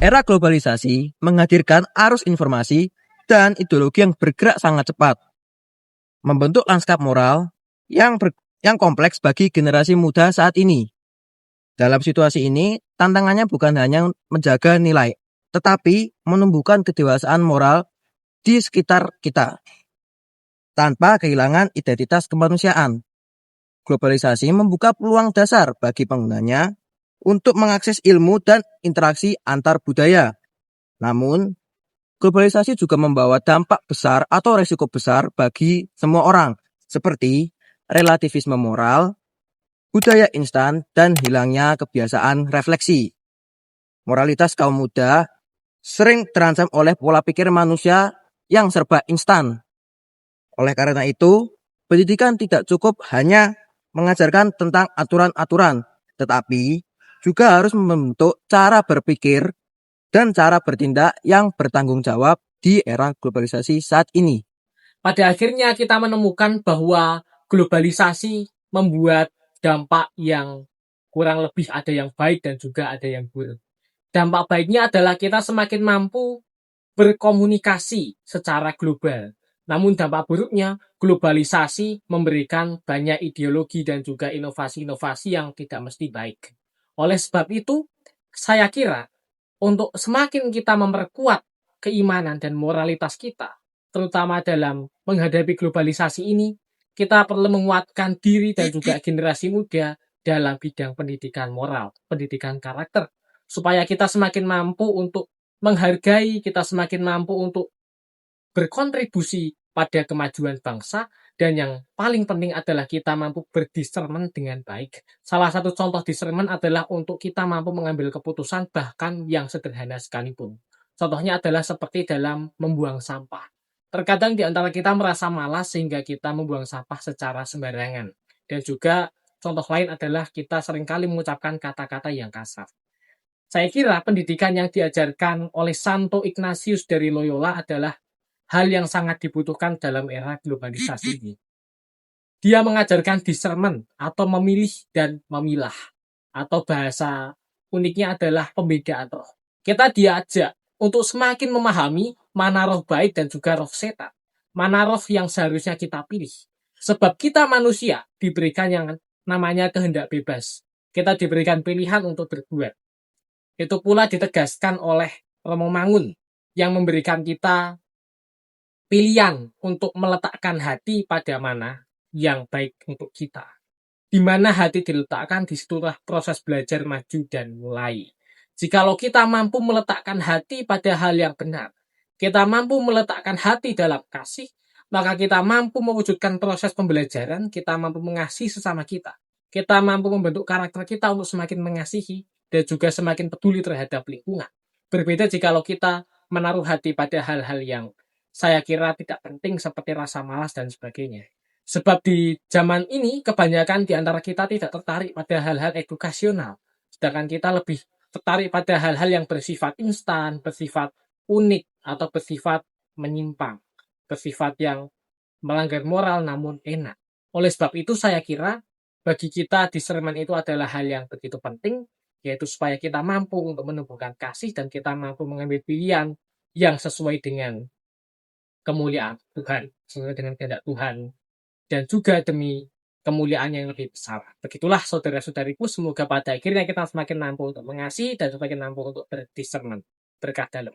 Era globalisasi menghadirkan arus informasi dan ideologi yang bergerak sangat cepat, membentuk lanskap moral yang kompleks bagi generasi muda saat ini. Dalam situasi ini, tantangannya bukan hanya menjaga nilai, tetapi menumbuhkan kedewasaan moral di sekitar kita, tanpa kehilangan identitas kemanusiaan. Globalisasi membuka peluang dasar bagi penggunanya untuk mengakses ilmu dan interaksi antar budaya. Namun, globalisasi juga membawa dampak besar atau resiko besar bagi semua orang, seperti relativisme moral, budaya instan, dan hilangnya kebiasaan refleksi. Moralitas kaum muda sering terancam oleh pola pikir manusia yang serba instan. Oleh karena itu, pendidikan tidak cukup hanya mengajarkan tentang aturan-aturan, tetapi juga harus membentuk cara berpikir dan cara bertindak yang bertanggung jawab di era globalisasi saat ini. Pada akhirnya kita menemukan bahwa globalisasi membuat dampak yang kurang lebih ada yang baik dan juga ada yang buruk. Dampak baiknya adalah kita semakin mampu berkomunikasi secara global. Namun dampak buruknya, globalisasi memberikan banyak ideologi dan juga inovasi-inovasi yang tidak mesti baik. Oleh sebab itu, saya kira untuk semakin kita memperkuat keimanan dan moralitas kita, terutama dalam menghadapi globalisasi ini, kita perlu menguatkan diri dan juga generasi muda dalam bidang pendidikan moral, pendidikan karakter, supaya kita semakin mampu untuk menghargai, kita semakin mampu untuk berkontribusi pada kemajuan bangsa, dan yang paling penting adalah kita mampu berdiscernment dengan baik. Salah satu contoh discernment adalah untuk kita mampu mengambil keputusan bahkan yang sederhana sekalipun. Contohnya adalah seperti dalam membuang sampah. Terkadang di antara kita merasa malas sehingga kita membuang sampah secara sembarangan. Dan juga contoh lain adalah kita seringkali mengucapkan kata-kata yang kasar. Saya kira pendidikan yang diajarkan oleh Santo Ignatius dari Loyola adalah hal yang sangat dibutuhkan dalam era globalisasi ini. Dia mengajarkan discernment atau memilih dan memilah. Atau bahasa uniknya adalah pembedaan roh. Kita diajak untuk semakin memahami mana roh baik dan juga roh setan. Mana roh yang seharusnya kita pilih. Sebab kita manusia diberikan yang namanya kehendak bebas. Kita diberikan pilihan untuk berbuat. Itu pula ditegaskan oleh Romo Mangun yang memberikan kita pilihan untuk meletakkan hati pada mana yang baik untuk kita. Di mana hati diletakkan, disitulah proses belajar maju dan mulai. Jikalau kita mampu meletakkan hati pada hal yang benar, kita mampu meletakkan hati dalam kasih, maka kita mampu mewujudkan proses pembelajaran, kita mampu mengasihi sesama kita mampu membentuk karakter kita untuk semakin mengasihi, dan juga semakin peduli terhadap lingkungan. Berbeda jikalau kita menaruh hati pada hal-hal yang saya kira tidak penting seperti rasa malas dan sebagainya. Sebab di zaman ini kebanyakan di antara kita tidak tertarik pada hal-hal edukasional. Sedangkan kita lebih tertarik pada hal-hal yang bersifat instan, bersifat unik, atau bersifat menyimpang. Bersifat yang melanggar moral namun enak. Oleh sebab itu saya kira bagi kita discernment itu adalah hal yang begitu penting, yaitu supaya kita mampu untuk menumbuhkan kasih dan kita mampu mengambil pilihan yang sesuai dengan kemuliaan Tuhan, sesuai dengan kehendak Tuhan, dan juga demi kemuliaan yang lebih besar. Begitulah saudara-saudariku, semoga pada akhirnya kita semakin mampu untuk mengasihi dan semakin mampu untuk berdiscernment. Berkah dalam.